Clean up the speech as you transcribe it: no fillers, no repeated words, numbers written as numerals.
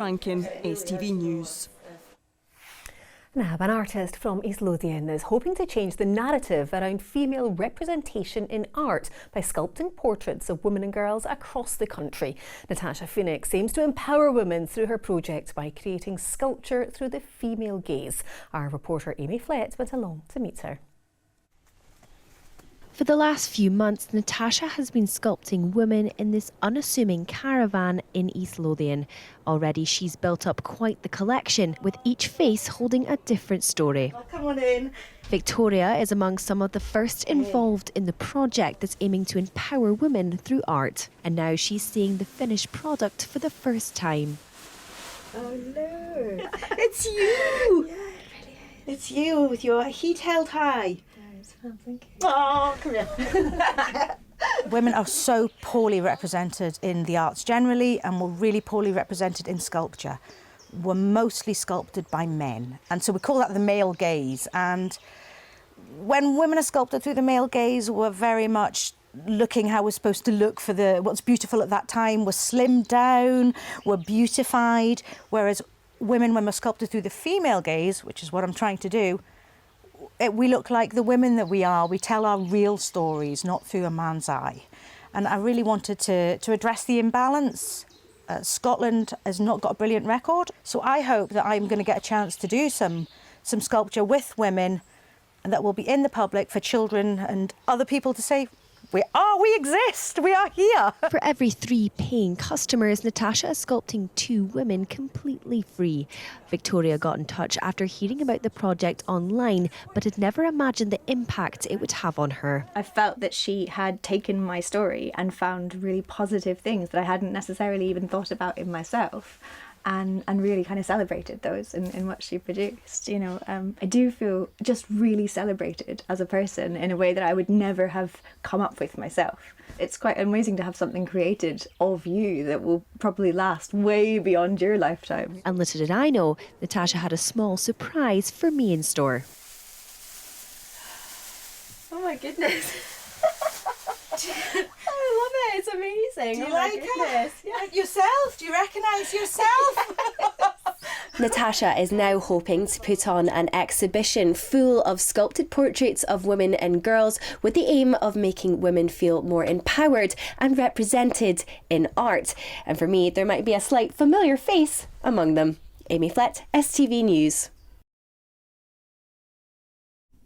Rankin, STV News. Now, an artist from East Lothian is hoping to change the narrative around female representation in art by sculpting portraits of women and girls across the country. Natasha Phoenix aims to empower women through her project by creating sculpture through the female gaze. Our reporter Amy Flett went along to meet her. For the last few months, Natasha has been sculpting women in this unassuming caravan in East Lothian. Already she's built up quite the collection, with each face holding a different story. Oh, come on in. Victoria is among some of the first involved in the project that's aiming to empower women through art. And now she's seeing the finished product for the first time. Oh no, it's you! Yeah, it really is. It's you with your heat held high. Thank you. Oh, come here. Women are so poorly represented in the arts generally, and we're really poorly represented in sculpture. We're mostly sculpted by men, and so we call that the male gaze. And when women are sculpted through the male gaze, we're very much looking how we're supposed to look for what's beautiful at that time. We're slimmed down, we're beautified, whereas women, when we're sculpted through the female gaze, which is what I'm trying to do, we look like the women that we are. We tell our real stories, not through a man's eye. And I really wanted to address the imbalance. Scotland has not got a brilliant record, so I hope that I'm going to get a chance to do some sculpture with women and that will be in the public for children and other people to say, we exist, we are here. For every 3 paying customers, Natasha is sculpting 2 women completely free. Victoria got in touch after hearing about the project online, but had never imagined the impact it would have on her. I felt that she had taken my story and found really positive things that I hadn't necessarily even thought about in myself. And really kind of celebrated those in what she produced. You know, I do feel just really celebrated as a person in a way that I would never have come up with myself. It's quite amazing to have something created of you that will probably last way beyond your lifetime. And little did I know, Natasha had a small surprise for me in store. Oh my goodness. I love it, it's amazing. Do you like it? Yeah. Yourself? Do you recognise yourself? Natasha is now hoping to put on an exhibition full of sculpted portraits of women and girls with the aim of making women feel more empowered and represented in art. And for me, there might be a slight familiar face among them. Amy Flett, STV News.